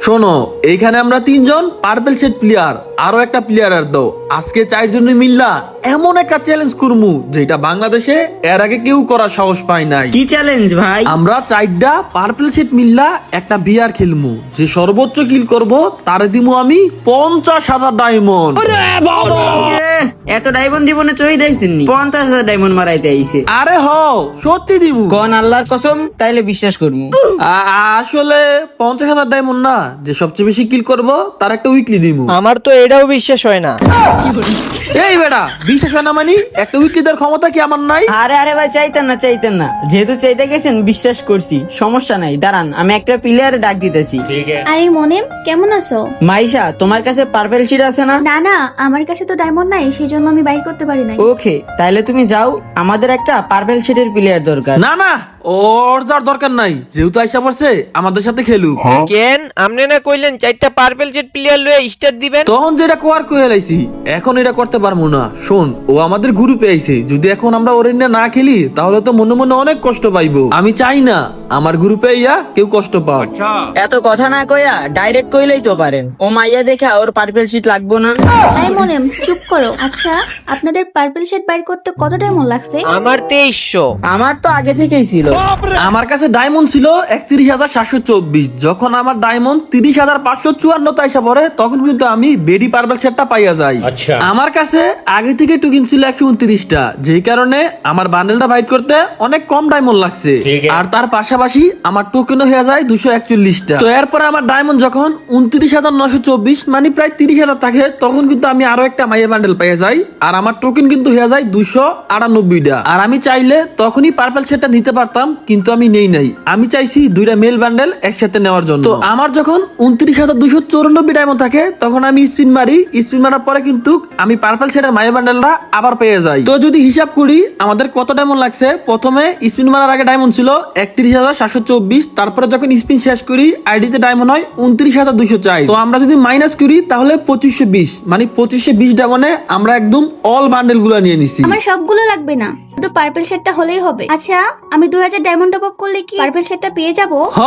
শোনো, এইখানে আমরা তিনজন পার্পল সেট প্লেয়ার, আরো একটা প্লেয়ার আর দাও। আজকে চারজনে মিল্লা এমন একটা চ্যালেঞ্জ করমু যেটা বাংলাদেশে এর আগে কেউ করার সাহস পায় নাই। কি চ্যালেঞ্জ ভাই? আমরা চারটা পার্পল সেট মিল্লা একটা বিয়ার খেলমু, যে সর্বোচ্চ কিল করব তারে দিমু আমি 50,000 ডায়মন্ড। এত ডায়মন্ড জীবনে চই দেখছেননি? 50,000 ডায়মন্ড মারাইতে আইছে। আরে হ, সত্যি দিমু। কোন আল্লাহর কসম, তাইলে বিশ্বাস করবো। আসলে 50,000 ডায়মন্ড না, যে সবচেয়ে বেশি কিল করব তার একটা উইকলি দিমু। আমার তো এটাও বিশ্বাস হয় না। এই বেটা, বিশ্বাস হয় না মানে একটা উইকলি দেওয়ার ক্ষমতা কি আমার নাই? আরে আরে ভাই, চাইতেন না, যেহেতু চাইতে গেছেন বিশ্বাস করছি, সমস্যা নাই। দাঁড়ান, আমি একটা প্লেয়ারে ডাক দিতেছি। আরে মনিম, কেমন আছো? মাইশা, তোমার কাছে পার্পেল শিট আছে না? না না, আমার কাছে তো ডায়মন্ড নাই, সেই জন্য আমি বাইর করতে পারি নাই। ওকে, তাইলে তুমি যাও, আমাদের একটা পার্পেল শিটের প্লেয়ার দরকার। না না, ওর যার দরকার নাই, যেহেতু আইসা পড়ছে আমাদের সাথে খেলুক। কেন আপনি না কইলেন 4টা পার্পল সেট প্লেয়ার লয়ে স্টার্ট দিবেন? তখন যেটা কোয়ার কয়ে লাইছি, এখন এটা করতে পারবো না। শোন, ও আমাদের গ্রুপে আইছে, যদি এখন আমরা ওর নিয়ে না খেলি তাহলে তো মনে মনে অনেক কষ্ট পাইবো। আমি চাই না আমার গ্রুপে ইয়া কেউ কষ্ট পাও। এত কথা না কইয়া ডাইরেক্ট কইলেই তো পারেন। ও মাইয়া দেখা ওর পার্পেল শিট লাগবো না। আরে মনিম, চুপ করো। আচ্ছা, আপনাদের পার্পল শেড বাইর করতে কত ডায়মন্ড লাগছে? আমার 2300। আমার তো আগে থেকেই ছিল। আমার কাছে ডায়মন্ড ছিল 31,724। যখন আমার ডায়মন্ড 30,554 আইসা পড়ে, তখন কিন্তু আমি বেডি পার্পল সেটটা পাইয়া যাই। আমার কাছে আগে থেকে টোকেন ছিল 129টা, যেই কারণে আমার বান্ডেলটা বাইট করতে অনেক কম ডায়মন্ড লাগছে। আর তার পাশাপাশি আমার টোকেনও হয়ে যায় 241টা। তো এরপরে আমার ডায়মন্ড যখন 29,924 মানে প্রায় 30,000 থাকে, তখন কিন্তু আমি আরো একটা মাইয়া বান্ডেল পাইয়া যাই। আর আমার টোকেন কিন্তু হয়ে যায় 298টা। আর আমি চাইলে তখনই পার্পল সেটটা নিতে পারতাম, কিন্তু আমি নেই নাই। আমি চাইছি দুইটা মেল বান্ডেল একসাথে নেওয়ার জন্য। তো আমার যখন 29,294 ডায়মন্ড থাকে, তখন আমি স্পিন মারি। স্পিন মারার পরে কিন্তু আমি পার্পল সেটের মাইয়া বান্ডেলটা আবার পেয়ে যাই। তো যদি হিসাব করি আমাদের কত ডায়মন্ড লাগছে, প্রথমে স্পিন মারার আগে ডায়মন্ড ছিল 31,724। তারপরে যখন স্পিন শেষ করি আইডিতে ডায়মন্ড হয় 29,204। তো আমরা যদি মাইনাস করি তাহলে 2520, মানে 2520 ডায়মন্ডে আমরা একদম অল বান্ডেল গুলো নিয়ে নিছি। আমার সবগুলো লাগবে না, শুধু পার্পল শেডটা হলেই হবে। আচ্ছা, আমি 2000 ডায়মন্ড টপ আপ করলে কি পার্পল শেডটা পেয়ে যাবো? হ,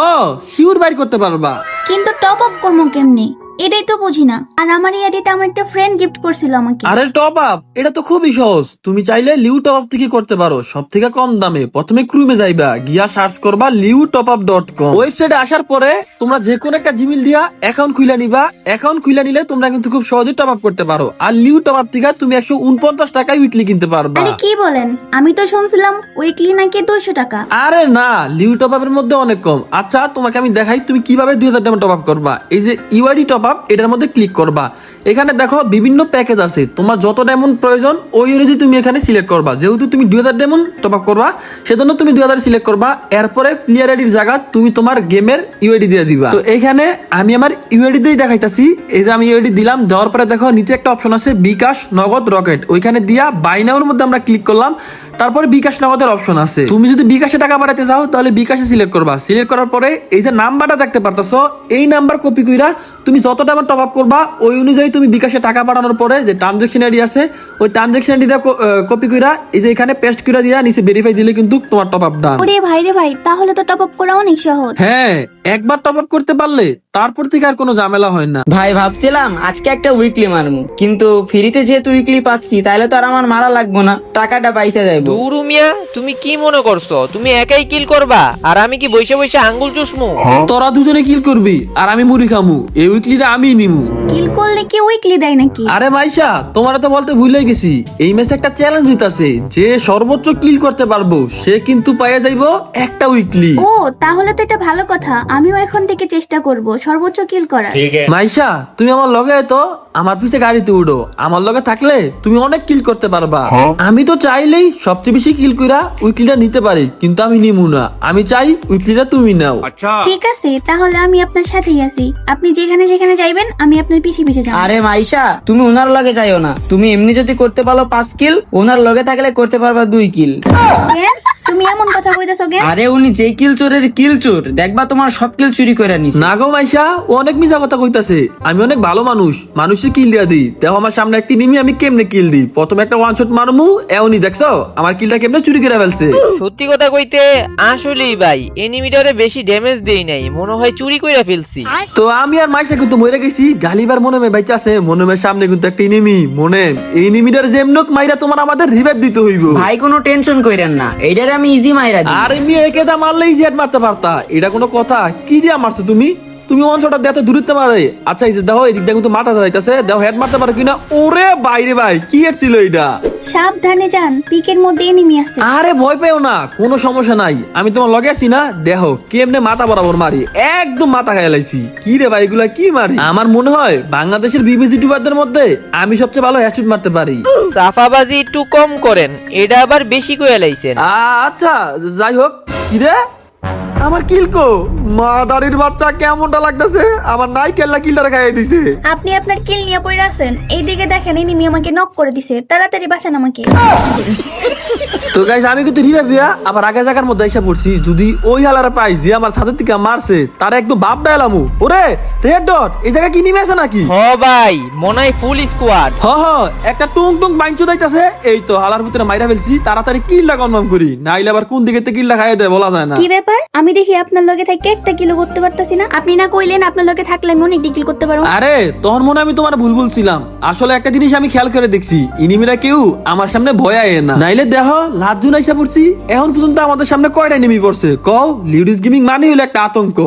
শিওর বাইর করতে পারবা। কিন্তু টপ আপ করবো কেমনে, এটাই তো বুঝি না। আর আমার এই আইডিটা আমার একটা ফ্রেন্ড গিফট করছিল আমাকে। আরে টপ আপ এটা তো খুবই সহজ। তুমি চাইলে লিউ টপ আপ থেকে করতে পারো, সব থেকে কম দামে। প্রথমে ক্রুমে যাইবা, গিয়া সার্চ করবা liutopup.com। ওয়েবসাইটে আসার পরে তোমরা যে কোনো একটা জিমেল দিয়া অ্যাকাউন্ট খুলে নিবা। অ্যাকাউন্ট খুলে নিলে তোমরা কিন্তু খুব সহজে টপ আপ করতে পারো। আর লিউ টপ আপ থেকে তুমি 149 টাকায় উইকলি কিনতে পারবা। আরে কি বলেন, আমি তো শুনছিলাম উইকলি নাকি 200 টাকা। আরে না, লিউ টপ আপের মধ্যে অনেক কম। আচ্ছা, তোমাকে আমি দেখাই তুমি কিভাবে 2000 ডায়মন্ড টপ আপ করবা। এই যে ইউআইডি টপ আপ, এটার মধ্যে ক্লিক করবা। এখানে দেখো বিভিন্ন প্যাকেজ আছে, তোমার যত ডায়মন্ড প্রয়োজন ওই অনুযায়ী তুমি এখানে সিলেক্ট করবা। যেহেতু তুমি 2000 ডায়মন্ড টপ আপ করবা, সেজন্য তুমি 2000 সিলেক্ট করবা। এরপরে প্লেয়ার আইডির জায়গা তুমি তোমার গেমের ইউআইডি দিয়ে দিবা। তো এখানে আমি আমার ইউআইডি দিয়ে দেখাইতাছি। এই যে আমি ইউআইডি দিলাম, দেওয়ার পরে দেখো নিচে একটা অপশন আছে বিকাশ, নগদ, রকেট। ওইখানে দিয়া বাই নাওর মধ্যে আমরা ক্লিক করলাম। তারপরে বিকাশ নগদের অপশন আছে। তুমি যদি বিকাশে টাকা পাঠাতে চাও তাহলে বিকাশে সিলেক্ট করবা। সিলেক্ট করার পরে এই যে নাম্বারটা দেখতে পারতাছো, এই নাম্বার কপি কইরা তুমি যত টাকা টপ আপ করবা ওই অনুযায়ী তুমি বিকাশে টাকা পাঠানোর পরে যে ট্রানজাকশন আইডি আছে, ওই ট্রানজাকশন আইডিটা কপি কইরা এই যে এখানে পেস্ট কইরা দিয়া নিচে ভেরিফাই দিলে কিন্তু তোমার টপ আপ ডান। ওরে ভাই রে ভাই, তাহলে তো টপ আপ করা অনেক সহজ। হ্যাঁ, একবার টপ আপ করতে পারলে তারপর থেকে আর কোনো ঝামেলা হয় না। ভাই ভাবছিলাম আজকে একটা উইকলি মারমু, কিন্তু ফ্রিতে যেহেতু উইকলি পাচ্ছি তাইলে তো আর আমার মারা লাগবো না, টাকাটা পাইসা যাইবো। দূর মিয়া, তুমি কি মনে করছো তুমি একাই কিল করবা আর আমি কি বসে বসে আঙ্গুল চুষমু? তোরা দুজনে কিল করবি আর আমি মুড়ি খামু, এই উইকলিটা আমি নিমু। কিল করলে কি উইকলি দেয় নাকি? আরে মাইশা, তোমার তো বলতে ভুলে গেছি, এই ম্যাচে একটা চ্যালেঞ্জ হইতাছে, যে সর্বোচ্চ কিল করতে পারবো সে কিন্তু পাইয়া যাইবো একটা উইকলি। ও, তাহলে তো এটা ভালো কথা। আমিও এখন থেকে চেষ্টা করব সর্বোচ্চ কিল করার। মাইশা, তুমি আমার লগে তো আমার পিছে গাড়িতে উঠো। আমার লগে থাকলে তুমি অনেক কিল করতে পারবা। আমি তো চাইলেই সবচেয়ে বেশি কিল কইরা উইকলিটা নিতে পারি, কিন্তু আমি নিমু না। আমি চাই উইকলিটা তুমি নাও। ঠিক আছে, তাহলে আমি আপনার সাথেই আছি। আপনি যেখানে যেখানে যাইবেন আমি আপনার পিছে পিছে যাব। আরে মাইশা, তুমি ওনার লগে যাইও না। তুমি এমনি যদি করতে পারো 5 কিল, ওনার লগে থাকলে করতে পারবা 2 কিল। কেন? তুমি তুমি এমন কথা কইতাছো কেন? আরে উনি যে কিল চোরের কিল চোর, দেখবা তোমার সব কিল চুরি করে নিস। না গো মাইশা, ও অনেক মিছা কথা কইতাছে। আমি অনেক ভালো মানুষ, মানুষের কিল দিয়া দিই। দেখো আমার সামনে একটি নিমি, আমি কেমনে কিল দিই। প্রথমে একটা ওয়ান শট মারমু, এমনি দেখছো আমার কিলটা কেমনে চুরি করে ফেলছে। সত্যি কথা কইতে আসলেই ভাই এনিমিটারে বেশি ড্যামেজ দেই নাই, মনে হয় চুরি কইরা ফেলছি। তো আমি আর মাইশা কিন্তু মরে গেছি। গালিবার মনে বাইচা আছে, মনে সামনে কিন্তু একটা এনিমি। মনে এই এনিমিটার যেমনক মাইরা তোমার আমাদের রিভাইভ দিতে হইব। ভাই কোনো টেনশন কইরেন না, এইটারে আমি ইজি মাইরা দিই। আর এমনি একে দা মারলেই হেড মারতে পারতা, এটা কোনো কথা? কি দিয়া মারছো তুমি? তুমি অঞ্চলটা দেখতে দূরত্বে মারে। আচ্ছা এই যে দেখো এদিক দিয়ে কিন্তু মাথা দাঁড়াইতেছে, দেখো হেড মারতে পারো কিনা। ওরে বাইরে ভাই, কি হেড ছিল এটা? সাবধানে যান, পিকের মধ্যে এনিমি আছে। আরে ভয় পেও না, কোনো সমস্যা নাই। আমি তোমার লগে আছি না, দেখো কেমনে মাথা বরাবর মারি, একদম মাথা খাইয়া লাইছি। কি রে ভাই এগুলা কি মারি? আমার মনে হয় বাংলাদেশের বিবিসি ইউটিউবারদের মধ্যে আমি সবচেয়ে ভালো হেডশট মারতে পারি। সাফাবাজি একটু কম করেন, এটা আবার বেশি কইয়া লাইছেন। আচ্ছা যাই হোক। কি রে আমার কিলকো মাদারির বাচ্চা, কেমনটা লাগতেছে? আমার নাই কেল্লা কিলটা খাইয়ে দিছে। আপনি আপনার কিল নিয়ে পড়ে আছেন, এইদিকে দেখেন এনিমি আমাকে নক করে দিছে। তাড়াতাড়ি বাঁচান আমাকে। তো গাইস আমি কিন্তু রিভাইভ হইয়া আবার আগে জায়গার মধ্যে এসে পড়ছি। যদি ওই হালারে পাই যে আমার ছাদের থেকে মারছে, তার একদম বাপ ডাইলামু। ওরে রেড ডট, এই জায়গা কি নিমে আছে নাকি? হ ভাই, মনে হয় ফুল স্কোয়াড। হ হ, একটা টুং টুং বাইঞ্চু যাইতাছে। এই তো হালার ভিতরে মাইরা ফেলছি। তাড়াতাড়ি কিলটা কনফার্ম করি, নাইলে আবার কোন দিকে কিলটা খাইয়ে দেয় বলা যায় না। কি ব্যাপার? আমি দেখি আপনার লগে থেকে একটা কিলো করতে পারতাছি না। আপনি না কইলেন আপনার লগে থাকলে আমি অনেক কিল করতে পারবো। আরে তখন মনে হয় আমি তোমার ভুল বলছিলাম। আসলে একটা জিনিস আমি খেয়াল করে দেখছি, ইনিমিরা কেউ আমার সামনে ভয় আয় না। নাইলে দেহ লাজুন আইসা পড়ছি। এখন পর্যন্ত আমাদের সামনে কয়টা এনিমি পড়ছে কও? লিডিস গেমিং মানে হলো একটা আতঙ্ক।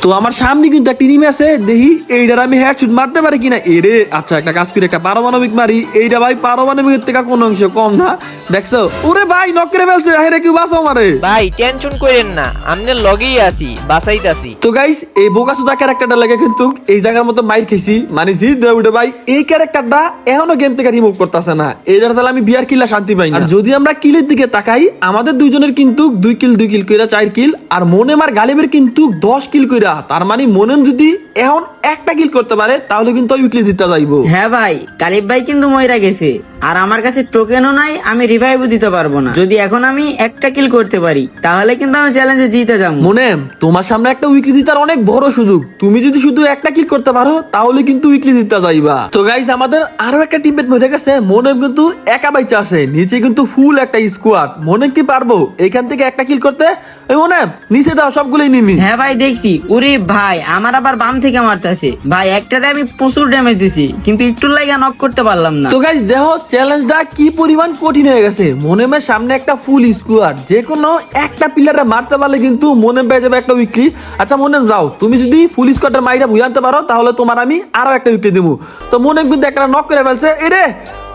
তো আমার সামনে কিন্তু একটা এনিমি আছে, দেখি এইটার আমি হেডশট মারতে পারি কিনা। এরে আচ্ছা একটা কাজ করি, একটা পারমাণবিক মারি। এইটা ভাই পারমাণবিকের থেকে কোনো অংশ কম না, দেখছো? ওরে ভাই নক করে ফেলছে। হেরে কেউ বাঁচাও মারে। ভাই টেনশন করেন না, আমনের লগেই আছি, বাঁচাইতাছি। তো গাইস এই বোকাসুদা ক্যারেক্টারটা লাগে কিন্তু এই জায়গার মতো মাইর খেয়েছি, মানে জিৎ দ্রাবিড় ভাই এই ক্যারেক্টারটা এখনো গেম থেকে রিমুভ করতেছে না। এই তাহলে আমি বিয়ার কিল্লা শান্তি পাই না। আর যদি আমরা কিলের দিকে তাকাই, আমাদের দুইজনের কিন্তু 2 কিল কইরা 4 কিল, আর মনেম আর গালিবের কিন্তু 10 কিল কইরা। তার মানে মনেম যদি এখন একটা কিল করতে পারে তাহলে কিন্তু উইকলি জিততে যাইবো। হ্যাঁ ভাই, কালিব ভাই কিন্তু মইরা গেছে, আর আমার কাছে টোকেনও নাই, আমি রিভাইভও দিতে পারবো না। যদি এখন আমি একটা কিল করতে পারি তাহলে কিন্তু আমি চ্যালেঞ্জে জিতে যাবো। মনেম তোমার সামনে একটা উইকলি জিতার অনেক বড় সুযোগ। তুমি যদি শুধু একটা কিল করতে পারো তাহলে কিন্তু উইকলি জিততে যাইবা। তো গাইস আমাদের আরো একটা টিমমেট মরে গেছে। মনেম কিন্তু একা বাইচা আছে, নিচে কিন্তু ফুল একটা স্কোয়াড। মনেম কি পারবো এখান থেকে একটা কিল করতে? এই মনেম নিচে দাও সবগুলোই নিমি। হ্যাঁ ভাই দেখছি। ওরে ভাই আমার আবার বাম থেকে মারতেছে ভাই, একটাতে আমি প্রচুর ড্যামেজ দিছি কিন্তু একটু লাগা নক করতে পারলাম না। তো গাইস দেখো চ্যালেঞ্জটা কি পরিমাণ কঠিন হয়ে গেছে। মনেমের সামনে একটা ফুল স্কোয়াড, যে কোনো একটা প্লেয়ারে মারতে পারলে কিন্তু মনেম পেয়ে যাবে একটা উইকলি। আচ্ছা মনেম যাও, তুমি যদি ফুল স্কোয়াডের মাইরা ভুই আনতে পারো তাহলে তোমার আমি আরো একটা উইকলি দেবো। তো মনেম কিন্তু একটা নক করে ফেলছে। এরে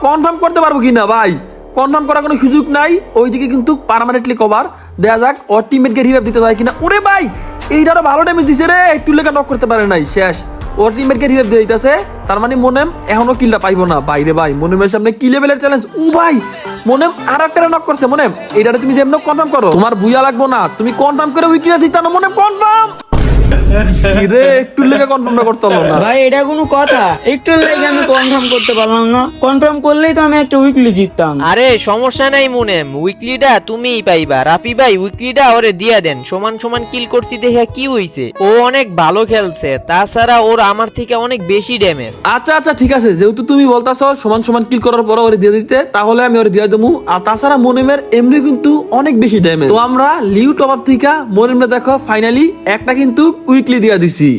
কনফার্ম করতে পারবো কিনা ভাই? কনফার্ম করার কোনো সুযোগ নাই। ওইদিকে কিন্তু পার্মানেন্টলি কভার দেয়া যাক, ওর টিমমেটকে রিভাইভ দিতে যায় কিনা। ওরে ভাই এইটারও ভালো ড্যামেজ দিছে রে, একটু লেখা নক করতে পারে নাই, শেষ। ওর টিমমেটকে রিভাইভ দিয়ে দিতেছে, তার মানে মনেম এখনো কিলটা পাইবো না। বাইরে ভাই মনেমের সামনে কি লেভেলের চ্যালেঞ্জ। ও ভাই মনেম আর একটা নক করছে। মনেম এইটারে তুমি যেমন কনফার্ম করো, তোমার বুইয়া লাগবো না, তুমি কনফার্ম করে উইকলিটা জিতানো। মনেম কনফার্ম রে, একটু লেগে কনফার্ম করতে হলো না ভাই, এটা কোনো কথা? একটু লাগে আমি কনফার্ম করতে পারলাম না। কনফার্ম করলেই তো আমি একটা উইকলি জিততাম। আরে সমস্যা নাই মুনেম, উইকলিটা তুমিই পাইবা। রাফি ভাই উইকলিটা ওরে দিয়া দেন। সমান সমান কিল করছি দেখে কি হইছে, ও অনেক ভালো খেলছে, তাছাড়া ওর আমার থেকে অনেক বেশি ড্যামেজ। আচ্ছা আচ্ছা ঠিক আছে, যেহেতু তুমি বলতাছো সমান সমান কিল করার পর ওরে দিয়ে দিতে, তাহলে আমি ওরে দিয়ে দেবো। আর তাছাড়া মনেমের এমনি কিন্তু অনেক বেশি ড্যামেজ। তো আমরা লিউ টপ আপ থেকে মনেমে দেখো ফাইনালি একটা কিন্তু উইকলি দিয়া দিছি।